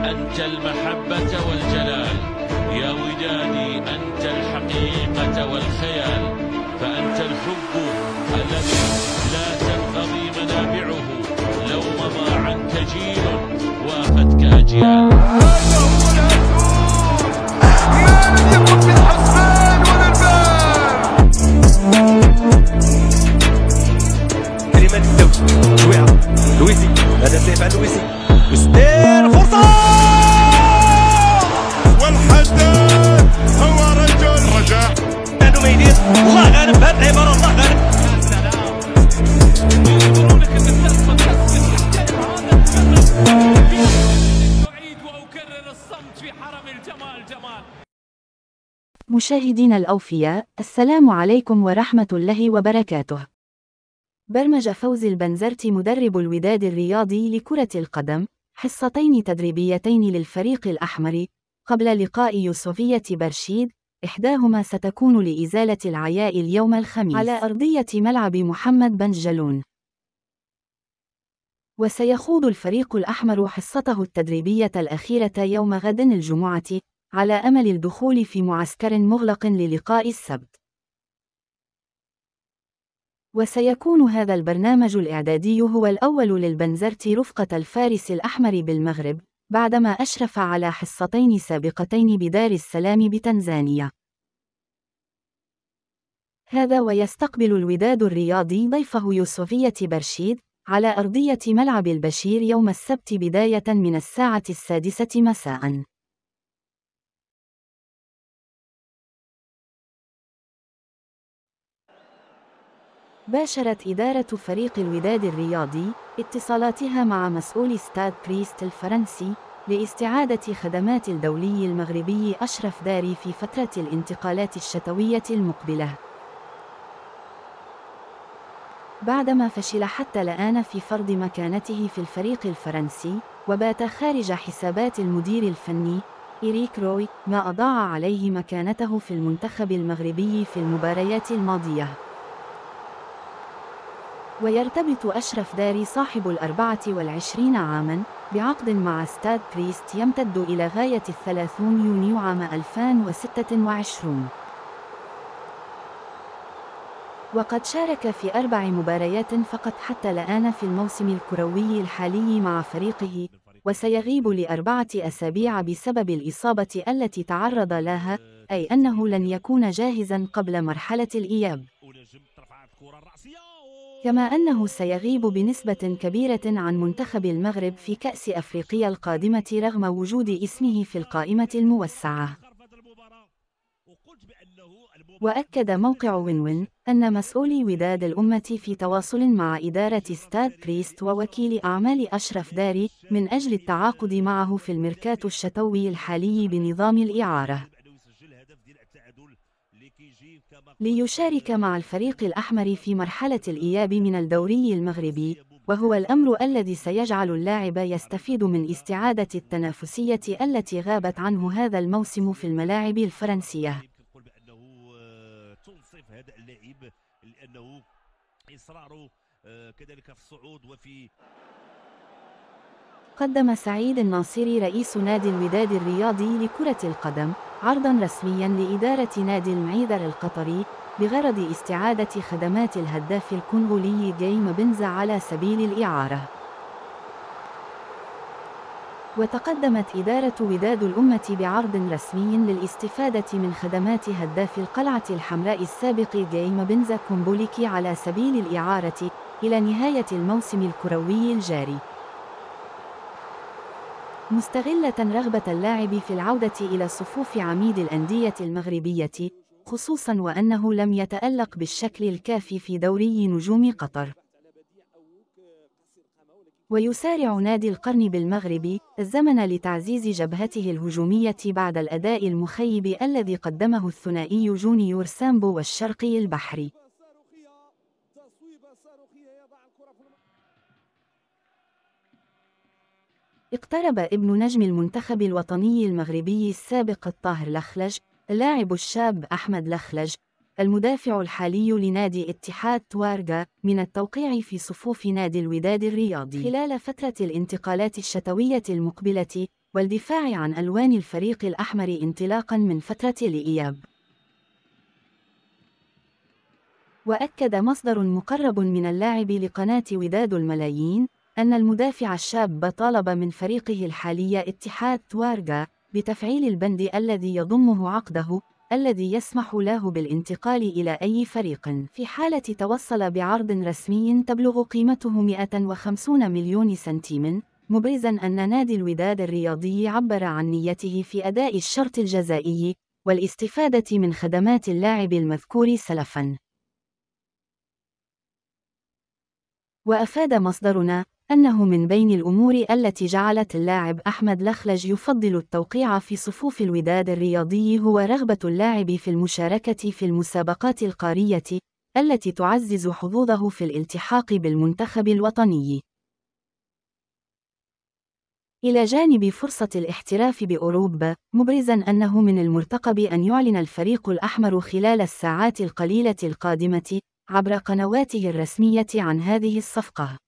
أنت المحبة والجلال، يا ودادي أنت الحقيقة والخيال، فأنت الحب الذي لا تنقضي منابعه، لو مضى عنك جيل وافتك أجيال. هذا هو العزوز، ما لم يكن في الحسبان ولا البال. كلمات الدوس جويعة لويسي، هذا سيف عند لويسي، وستير فرصة، والحداد هو رجل رجاء عنده ما يدير. الله غالب بهذه العبارة، الله غالب. يخبرونك ان السلطة تسلم يحترم هذا الشرف. أعيد وأكرر الصمت في حرم الجمال جمال. مشاهدينا الأوفياء، السلام عليكم ورحمة الله وبركاته. برمج فوزي البنزرتي مدرب الوداد الرياضي لكرة القدم حصتين تدريبيتين للفريق الأحمر قبل لقاء يوسفية برشيد، إحداهما ستكون لإزالة العياء اليوم الخميس على أرضية ملعب محمد بن جلون. وسيخوض الفريق الأحمر حصته التدريبية الأخيرة يوم غد الجمعة على أمل الدخول في معسكر مغلق للقاء السبت. وسيكون هذا البرنامج الإعدادي هو الأول للبنزرتي رفقة الفارس الأحمر بالمغرب، بعدما أشرف على حصتين سابقتين بدار السلام بتنزانيا. هذا ويستقبل الوداد الرياضي ضيفه يوسفية برشيد على أرضية ملعب البشير يوم السبت بداية من الساعة 6 مساءً. باشرت إدارة فريق الوداد الرياضي اتصالاتها مع مسؤول ستاد بريست الفرنسي لاستعادة خدمات الدولي المغربي أشرف داري في فترة الانتقالات الشتوية المقبلة، بعدما فشل حتى الآن في فرض مكانته في الفريق الفرنسي، وبات خارج حسابات المدير الفني إريك روي، ما أضاع عليه مكانته في المنتخب المغربي في المباريات الماضية. ويرتبط أشرف داري صاحب 24 عاماً بعقد مع ستاد بريست يمتد إلى غاية 30 يونيو عام 2026. وقد شارك في 4 مباريات فقط حتى الآن في الموسم الكروي الحالي مع فريقه، وسيغيب ل4 أسابيع بسبب الإصابة التي تعرض لها، أي أنه لن يكون جاهزاً قبل مرحلة الإياب. كما أنه سيغيب بنسبة كبيرة عن منتخب المغرب في كأس أفريقيا القادمة رغم وجود اسمه في القائمة الموسعة. وأكد موقع وين أن مسؤولي وداد الأمة في تواصل مع إدارة ستاد بريست ووكيل أعمال أشرف داري من أجل التعاقد معه في الميركاتو الشتوي الحالي بنظام الإعارة، ليشارك مع الفريق الأحمر في مرحلة الإياب من الدوري المغربي، وهو الأمر الذي سيجعل اللاعب يستفيد من استعادة التنافسية التي غابت عنه هذا الموسم في الملاعب الفرنسية. قدم سعيد الناصري رئيس نادي الوداد الرياضي لكرة القدم عرضاً رسمياً لإدارة نادي المعيذر القطري بغرض استعادة خدمات الهداف الكونغولي جيم بنزا على سبيل الإعارة. وتقدمت إدارة وداد الأمة بعرض رسمي للاستفادة من خدمات هداف القلعة الحمراء السابق جيم بنزا كومبوليكي على سبيل الإعارة إلى نهاية الموسم الكروي الجاري، مستغلة رغبة اللاعب في العودة إلى صفوف عميد الأندية المغربية، خصوصاً وأنه لم يتألق بالشكل الكافي في دوري نجوم قطر. ويسارع نادي القرن بالمغرب الزمن لتعزيز جبهته الهجومية بعد الأداء المخيب الذي قدمه الثنائي جونيور سامبو والشرقي البحري. اقترب ابن نجم المنتخب الوطني المغربي السابق الطاهر لخلج، اللاعب الشاب أحمد لخلج، المدافع الحالي لنادي اتحاد توارغا، من التوقيع في صفوف نادي الوداد الرياضي خلال فترة الانتقالات الشتوية المقبلة، والدفاع عن ألوان الفريق الأحمر انطلاقاً من فترة الإياب. وأكد مصدر مقرب من اللاعب لقناة وداد الملايين أن المدافع الشاب طالب من فريقه الحالي اتحاد توارغا بتفعيل البند الذي يضمه عقده الذي يسمح له بالانتقال إلى أي فريق في حالة توصل بعرض رسمي تبلغ قيمته 150 مليون سنتيم، مبرزاً أن نادي الوداد الرياضي عبر عن نيته في أداء الشرط الجزائي والاستفادة من خدمات اللاعب المذكور سلفاً. وأفاد مصدرنا أنه من بين الأمور التي جعلت اللاعب أحمد لخلج يفضل التوقيع في صفوف الوداد الرياضي هو رغبة اللاعب في المشاركة في المسابقات القارية التي تعزز حظوظه في الالتحاق بالمنتخب الوطني. إلى جانب فرصة الاحتراف بأوروبا، مبرزاً أنه من المرتقب أن يعلن الفريق الأحمر خلال الساعات القليلة القادمة عبر قنواته الرسمية عن هذه الصفقة.